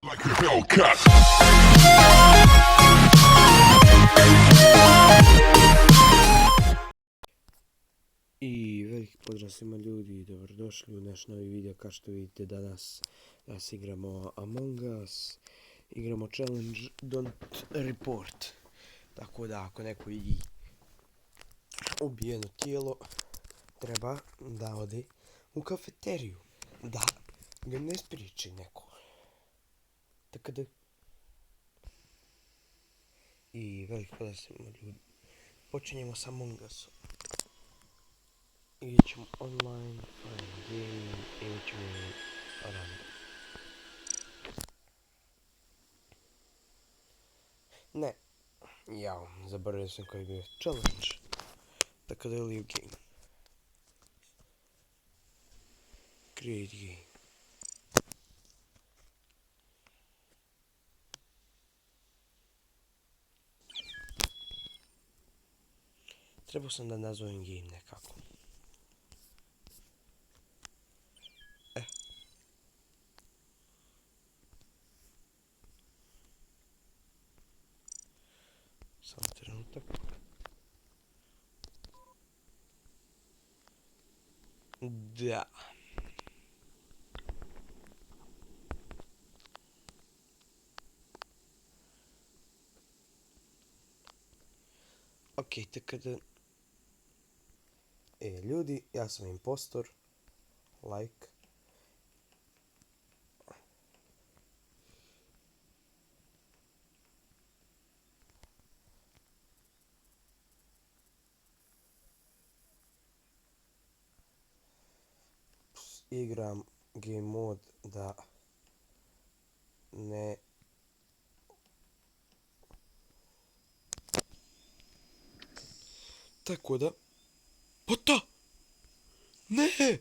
Like a Hellcat. I veliki pozdrav svima ljudi i dobrodošli u naš novi video. Kao što vidite danas igramo Among Us, igramo Challenge Don't Report. Tako da ako neko vidi ubijeno tijelo, treba da ode u kafeteriju, da ga ne spriječi neko. Tako da... I veliki pozdrav svima ljudi. Počinjemo sa Among Usom. Ići ćemo online, game, ići ćemo random. Ne, jao, zaboravio sam koji je bio challenge. Tako da je li u game. Create game. Trebao sam da nazovem game nekako. Samo trenutak. Da. Ok, tako da... ljudi, ja sam impostor. Like. Igram game mod da ne... Tako da... Pota! Ne!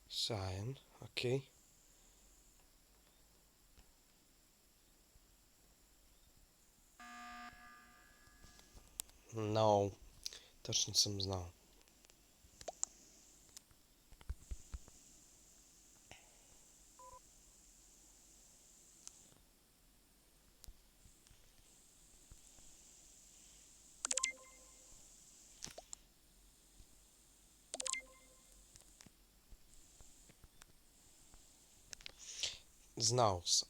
Cyan, ok. No, tačno sam znao. Znao sam.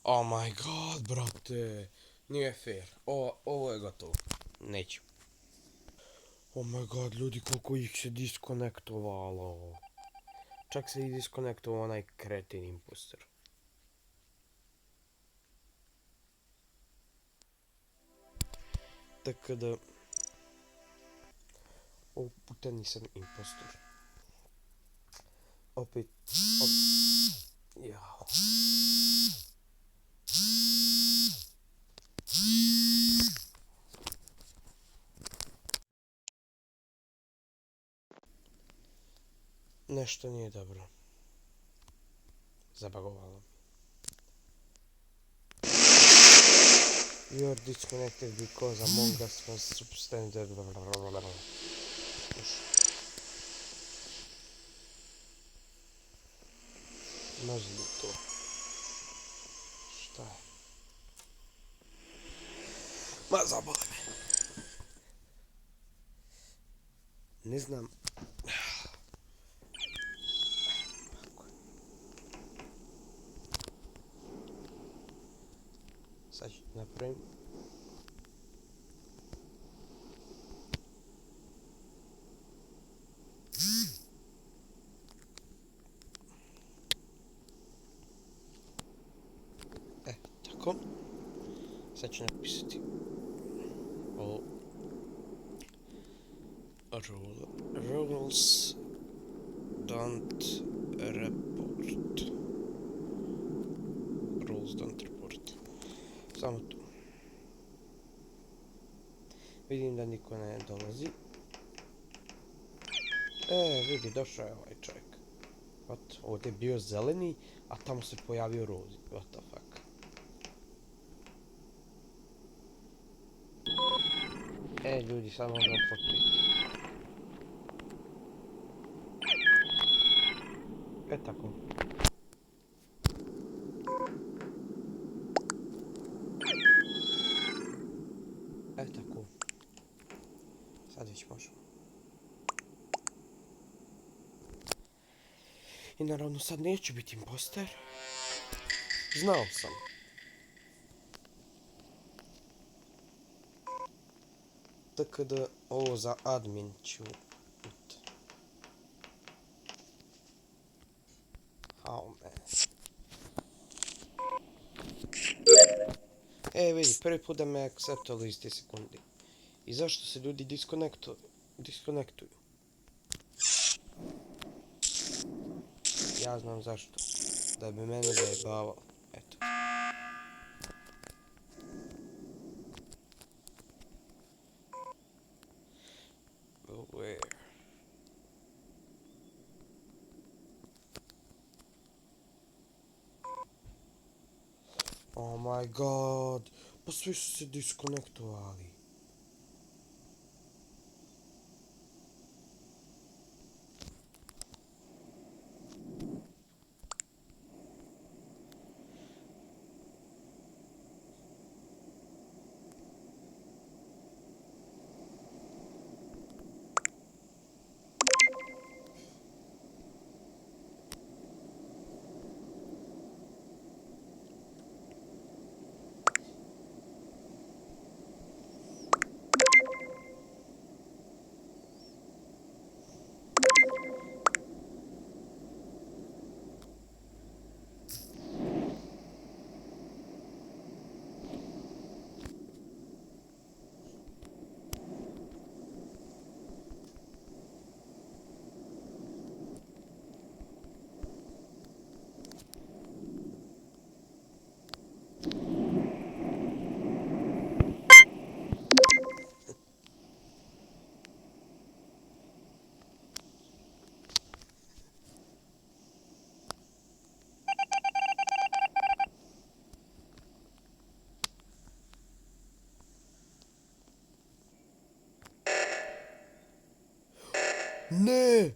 Oh my god, brate. Nije fair. Ovo je gotovo. Neću. Oh my god, ljudi, koliko ih se diskonektovalo. Čak se i diskonektovao onaj kretin imposter. Tako da... Ovog puta nisam impostor. Opet... Jao. Nešto nije dobro. Zabagovalo mi. You are disconnected because Among Us was suspended. Mrzim to. Šta je? Ma zabole me. Ne znam. Sad ću napravim. Tako. Sad ću napisati. Rules don't report. Rules don't report. Samo tu. Vidim da niko ne dolazi. Vidi, došao je ovaj čovjek. What? Ovdje je bio zeleni, a tamo se pojavio rozi. What the fuck? Ljudi, sad možemo početi. Tako. Tako. Sad već možemo. I naravno sad neću biti imposter. Znao sam. Tako da ovo za admin ću... Oh man. Vidi, prvi put da me acceptali iz te sekundi. I zašto se ljudi diskonektuju? Ja znam zašto. Da bi mene zajebavalo. Eto. Where? Oh my god. Pa svi su se diskonektovali. Ne!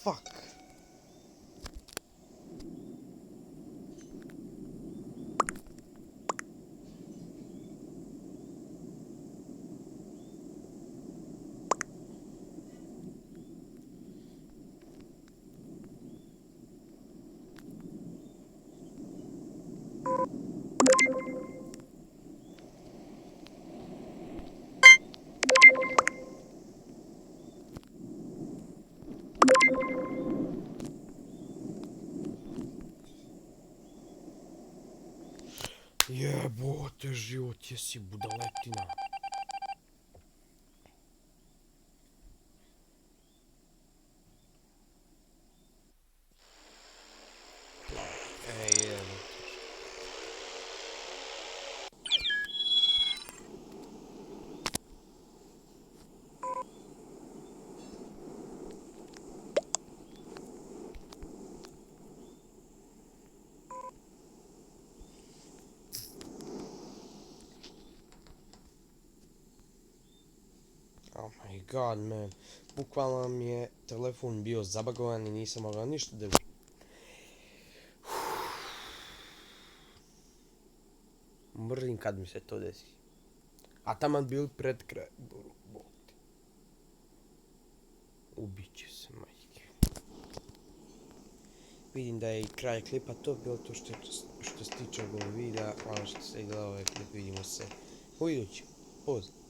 Fuck. Jebote, život, jesi budaletina. Jebote. Oh my god, man. Bukvalno mi je telefon bio zabagovan i nisam mogao ništa da... Mrzim kad mi se to desi. A taman bil pred kraj... Bog ti. Ubiće se, majke. Vidim da je i kraj klipa to bilo to što se tiče ovog videa. Hvala što ste gledali ovaj klip, vidimo se u idućem. Pozdrav.